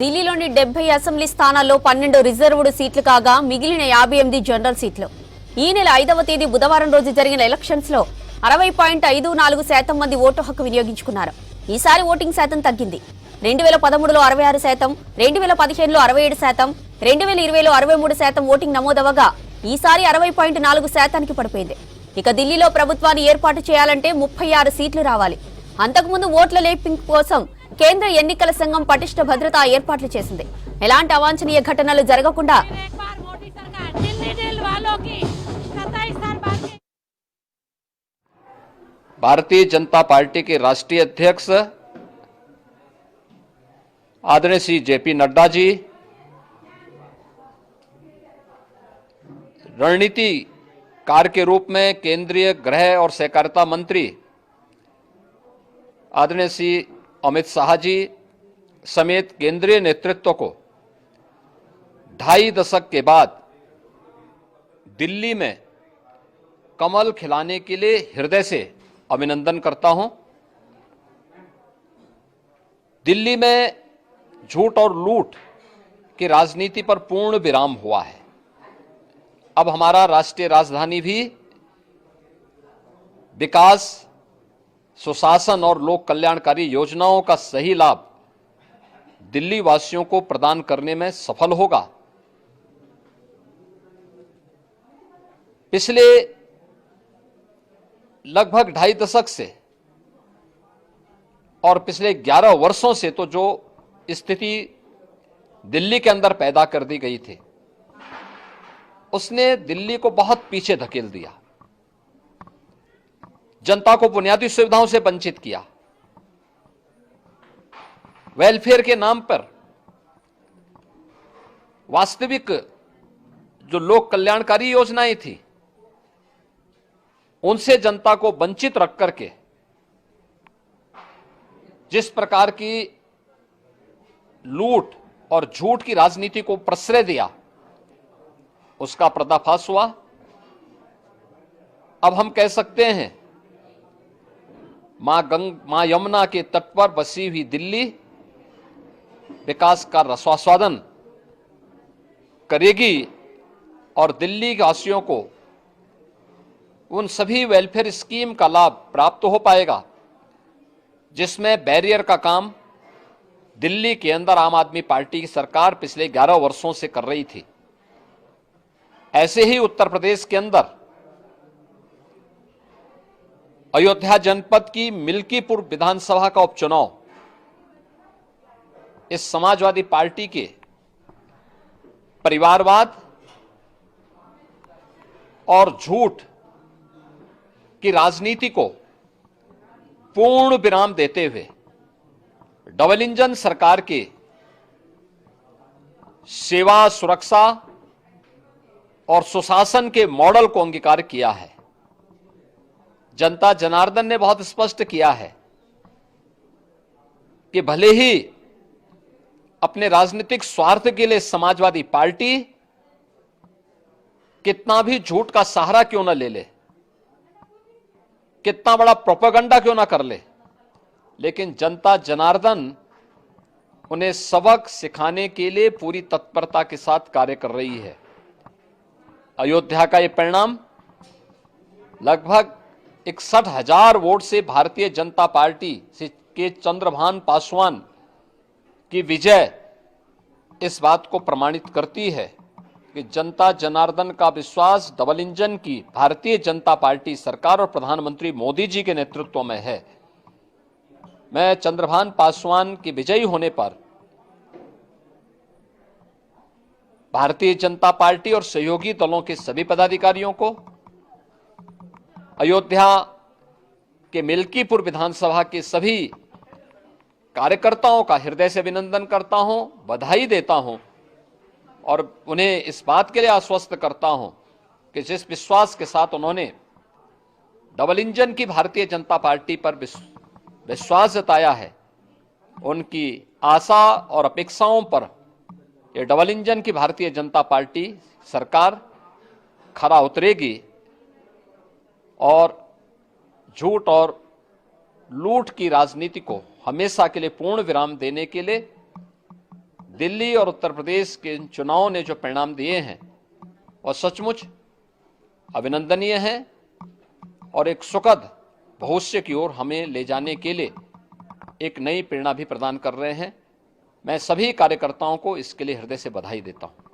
ఢిల్లీలోని 70 అసెంబ్లీ స్థానాల్లో 12 రిజర్వ్డ్ సీట్లు కాగా మిగిలిన 58 జనరల్ సీట్లు. ఈ నెల 5వ తేదీ బుధవారం రోజు జరిగిన ఎలక్షన్స్ లో 60.54% మంది ఓటు హక్కు వినియోగించుకున్నారు. ఈసారి ఓటింగ్ శాతం తగ్గింది. 2013లో 66%, 2015లో 67%, 2020లో 63% ఓటింగ్ నమోదవగా ఈసారి 60.4%కి పడిపోయింది. ఇక ఢిల్లీలో ప్రభుత్వాన్ని ఏర్పాటు చేయాలంటే 36 సీట్లు రావాలి. అంతకుముందు ఓట్ల లేపింగ్ కోసం కేంద్ర ఎన్నికల సంఘం పటిష్ట భద్రతా ఏర్పాట్లు చేసింది. ఎలాంటి అవాంఛనీయ ఘటనలు జరగకుండా भारतीय जनता पार्टी के राष्ट्रीय अध्यक्ष आदरणीय श्री जेपी नड्डा जी, रणनीतिकार के रूप में केंद्रीय गृह और सहकारिता मंत्री आदरणीय श्री अमित शाह जी समेत केंद्रीय नेतृत्व को 2.5 दशक के बाद दिल्ली में कमल खिलाने के लिए हृदय से अभिनंदन करता हूं। दिल्ली में झूठ और लूट की राजनीति पर पूर्ण विराम हुआ है। अब हमारा राष्ट्रीय राजधानी भी विकास, सुशासन और लोक कल्याणकारी योजनाओं का सही लाभ दिल्ली वासियों को प्रदान करने में सफल होगा। पिछले लगभग 2.5 दशक से और पिछले 11 वर्षों से तो जो स्थिति दिल्ली के अंदर पैदा कर दी गई थी, उसने दिल्ली को बहुत पीछे धकेल दिया, जनता को बुनियादी सुविधाओं से वंचित किया। वेलफेयर के नाम पर वास्तविक जो लोक कल्याणकारी योजनाएं थी, उनसे जनता को वंचित रख करके जिस प्रकार की लूट और झूठ की राजनीति को प्रश्रय दिया, उसका पर्दाफाश हुआ। अब हम कह सकते हैं मां यमुना के तट पर बसी हुई दिल्ली विकास का रसास्वादन करेगी और दिल्ली वासियों को उन सभी वेलफेयर स्कीम का लाभ प्राप्त हो पाएगा जिसमें बैरियर का काम दिल्ली के अंदर आम आदमी पार्टी की सरकार पिछले 11 वर्षों से कर रही थी। ऐसे ही उत्तर प्रदेश के अंदर अयोध्या जनपद की मिल्कीपुर विधानसभा का उपचुनाव इस समाजवादी पार्टी के परिवारवाद और झूठ की राजनीति को पूर्ण विराम देते हुए डबल इंजन सरकार के सेवा, सुरक्षा और सुशासन के मॉडल को अंगीकार किया है। जनता जनार्दन ने बहुत स्पष्ट किया है कि भले ही अपने राजनीतिक स्वार्थ के लिए समाजवादी पार्टी कितना भी झूठ का सहारा क्यों न ले ले, कितना बड़ा प्रोपेगेंडा क्यों ना कर ले, लेकिन जनता जनार्दन उन्हें सबक सिखाने के लिए पूरी तत्परता के साथ कार्य कर रही है। अयोध्या का यह परिणाम लगभग 61,000 वोट से भारतीय जनता पार्टी के चंद्रभान पासवान की विजय इस बात को प्रमाणित करती है कि जनता जनार्दन का विश्वास डबल इंजन की भारतीय जनता पार्टी सरकार और प्रधानमंत्री मोदी जी के नेतृत्व में है। मैं चंद्रभान पासवान की विजयी होने पर भारतीय जनता पार्टी और सहयोगी दलों के सभी पदाधिकारियों को, अयोध्या के मिल्कीपुर विधानसभा के सभी कार्यकर्ताओं का हृदय से अभिनंदन करता हूं, बधाई देता हूं और उन्हें इस बात के लिए आश्वस्त करता हूं कि जिस विश्वास के साथ उन्होंने डबल इंजन की भारतीय जनता पार्टी पर विश्वास जताया है, उनकी आशा और अपेक्षाओं पर ये डबल इंजन की भारतीय जनता पार्टी सरकार खरा उतरेगी और झूठ और लूट की राजनीति को हमेशा के लिए पूर्ण विराम देने के लिए दिल्ली और उत्तर प्रदेश के इन चुनावों ने जो परिणाम दिए हैं वह सचमुच अभिनंदनीय है और एक सुखद भविष्य की ओर हमें ले जाने के लिए एक नई प्रेरणा भी प्रदान कर रहे हैं। मैं सभी कार्यकर्ताओं को इसके लिए हृदय से बधाई देता हूं।